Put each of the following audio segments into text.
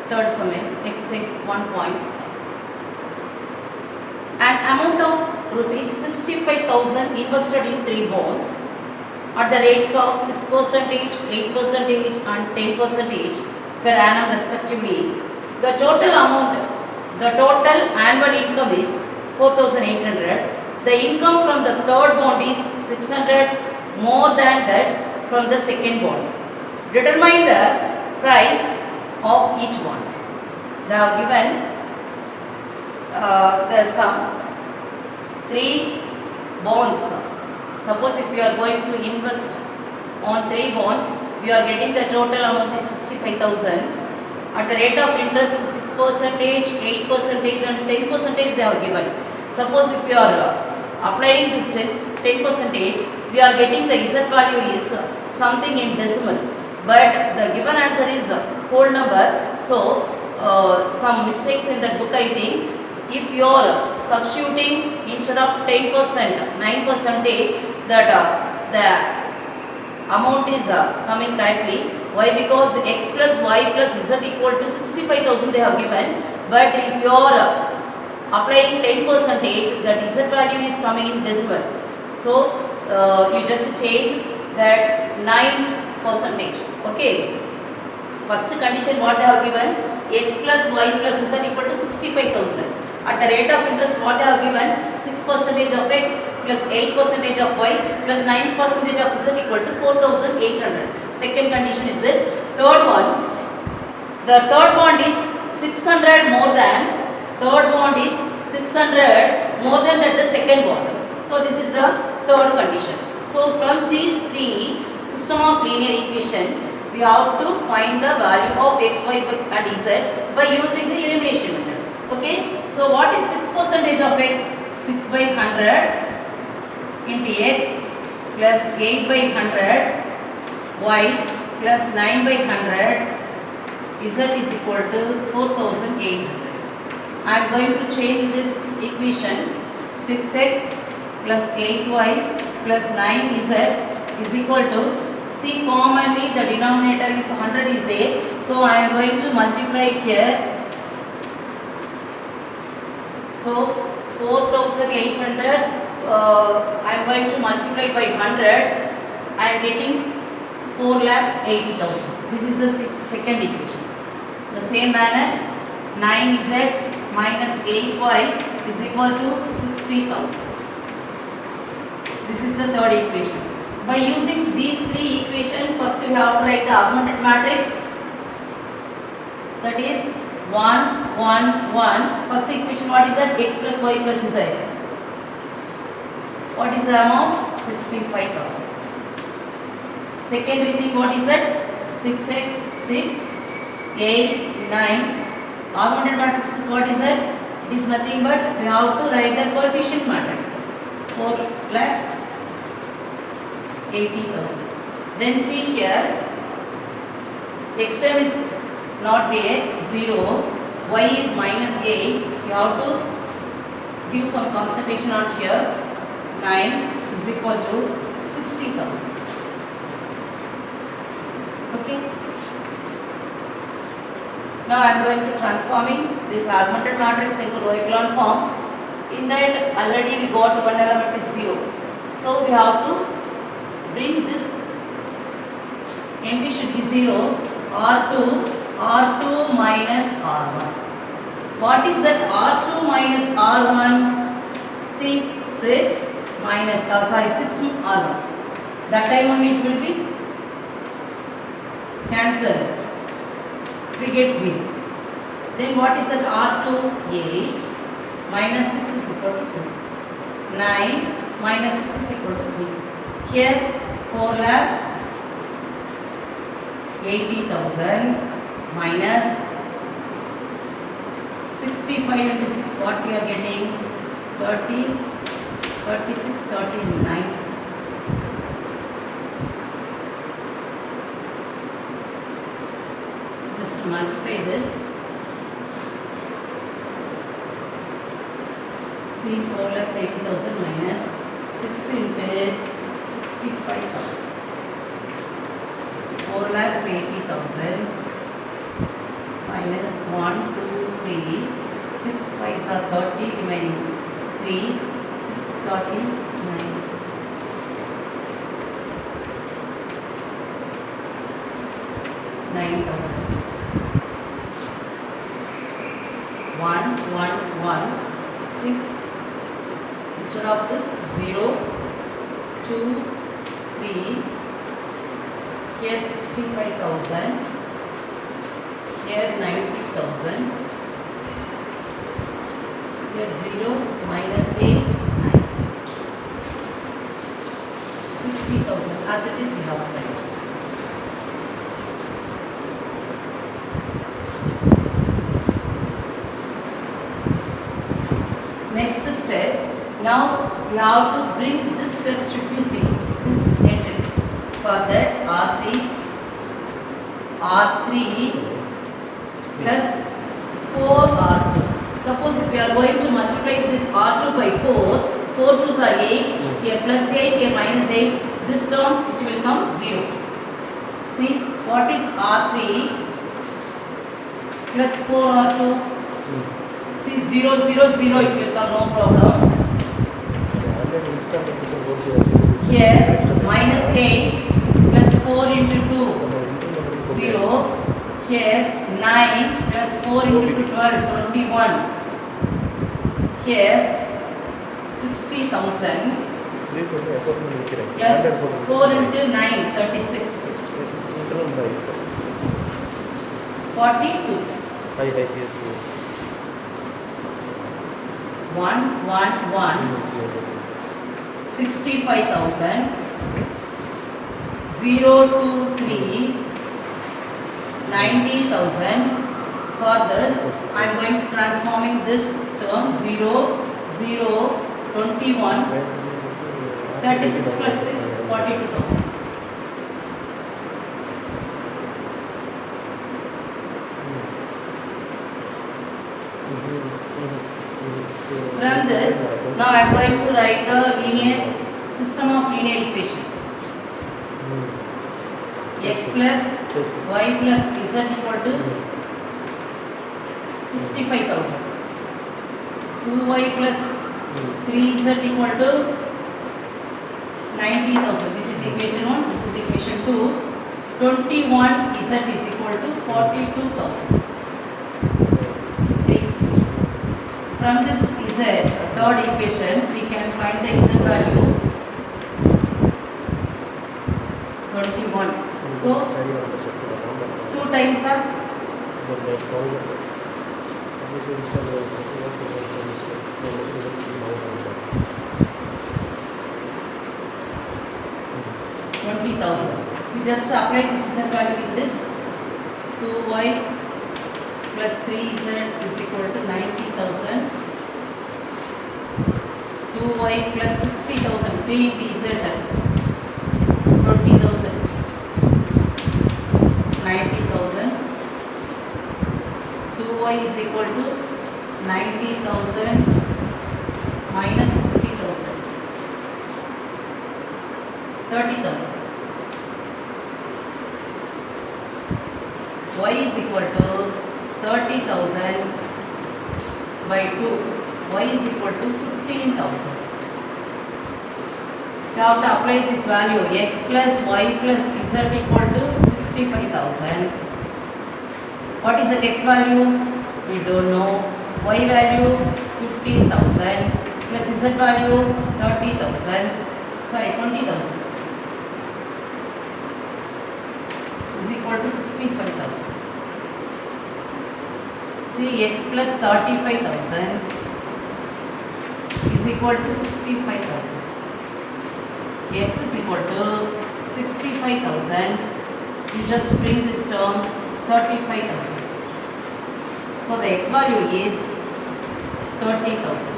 third sum exercise 1.5. An amount of rupees 65,000 invested in 3 bonds at the rates of 6%, 8% and 10% per annum respectively. The total annual income is 4,800. The income from the third bond is 600 more than that from the second bond. Determine the price of each bond. They have given the sum 3 bonds. Suppose if you are going to invest on 3 bonds, we are getting the total amount is 65,000 at the rate of interest 6%, 8% and 10% they have given. Suppose if you are applying this test 10%, we are getting the Z value is something in decimal, but the given answer is whole number. So some mistakes in that book, I think. If you are substituting instead of 10%, 9%, that the amount is coming correctly. Why? Because x plus y plus z equal to 65,000 they have given. But if you are applying 10%, that z value is coming in decimal. So you just change that 9%. Okay. First condition what they have given, x plus y plus z equal to 65,000. At the rate of interest what they have given, 6% of x plus 8% of y plus 9% of z equal to 4,800. Second condition is this. Third one, the third bond is 600 more than, that the second bond. So this is the third condition. So from these 3 system of linear equation, we have to find the value of x, y and z by using the elimination method. Okay. So what is 6% of x? 6 by 100 into x plus 8 by 100 y plus 9 by 100 z is equal to 4,800. I am going to change this equation. 6x plus 8y plus 9z is equal to, see commonly the denominator is 100 is there. So I am going to multiply here. So 4,800 I am going to multiply by 100. I am getting 4,80,000. This is the second equation. The same manner 9z minus 8y is equal to 60,000. This is the third equation. By using these 3 equations, first we have to write the augmented matrix. That is 1, 1, 1. First equation what is that? X plus y plus z. What is the amount? 65,000. Secondary thing what is that? 6x, 6, 8, 9. Augmented matrix is what is that? It is nothing but we have to write the coefficient matrix. 4,80,000. Then see here, x term is not there, 0, y is minus 8. You have to give some concentration on here. 9 is equal to 60,000. Okay. Now I am going to transforming this augmented matrix into row echelon form. In that already we got one element is 0. So we have to bring this empty should be 0. R2 minus R1. What is that R2 minus R1? See 6 minus 6 R1. That time only it will be cancelled. We get 0. Then what is that R2? 8 minus 6 is equal to 2. 9 minus 6 is equal to 3. Here 4,80,000 minus 65 into 6, what we are getting? 30, 36, 39. Just multiply this. See 4,80,000 minus 6 into 65,000. 4,80,000 minus 1, 2, 3, 6 5s are 30, remaining 3, 6 30, 9. 9,000. 1, 1, 1, 6. Instead of this 0, 2, 3. Here 65,000. Here 90,000. Here 0 minus 8, 9. 60,000. As it is, we have applied. Next step, now we have to bring this step should be seen, this entry. For that R3 plus 4R2. Suppose if we are going to multiply this R2 by 4, 4 2s are 8, here plus 8, here minus 8, this term it will come 0. See, what is R3 plus 4R2? See 0, 0, 0, it will come, no problem. Here minus 8 plus 4 into 2, 0. Here 9 plus 4 into 12, 21. Here 60,000 plus 4 into 9, 36. 42. 1, 1, 1. 65,000. 0, 2, 3. 90,000. For this, I am going to transforming this term 0, 0, 21, 36 plus 6, 42,000. From this, now I am going to write the linear system of linear equation. X plus y plus z equal to 65,000. 2y plus 3z equal to 90,000. This is equation 1, this is equation 2. 21z is equal to 42,000. From this z, third equation, we can find the z value 21. So, 2 times are 20,000. We just apply this z value in this. 2y plus 3z is equal to 90,000. 2y plus 60,000. 3 into z 20,000. 90,000. 2y is equal to 90,000 minus 60,000. 30,000. Y is equal to 30,000 by 2. Y is equal to 15,000. You have to apply this value x plus y plus z equal to 65,000. What is the x value? We don't know. Y value 15,000 plus z value 30,000. Sorry, 20,000 is equal to 65,000. See, x plus 35,000 is equal to 65,000. X is equal to 65,000. You just bring this term 35,000. So the x value is 30,000.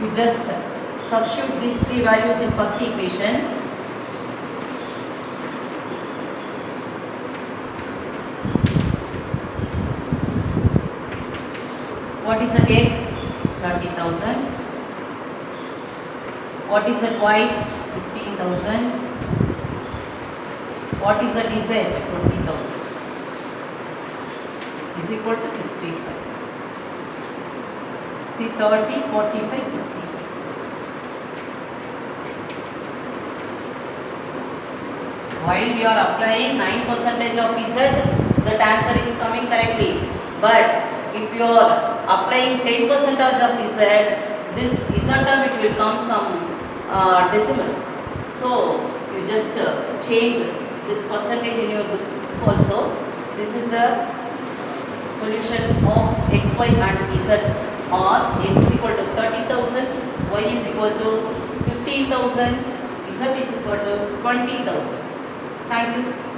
You just substitute these three values in first equation. What is the x? 30,000. What is the y? 15,000. What is the dz? 20,000. equal to 65. See 30, 45, 65. While we are applying 9% of Z, that answer is coming correctly. But if you are applying 10% of Z, this Z term it will come some decimals. So you just change this percentage in your book also. This is the solution of x, y and z, or x is equal to 30,000, y is equal to 15,000, z is equal to 20,000. Thank you.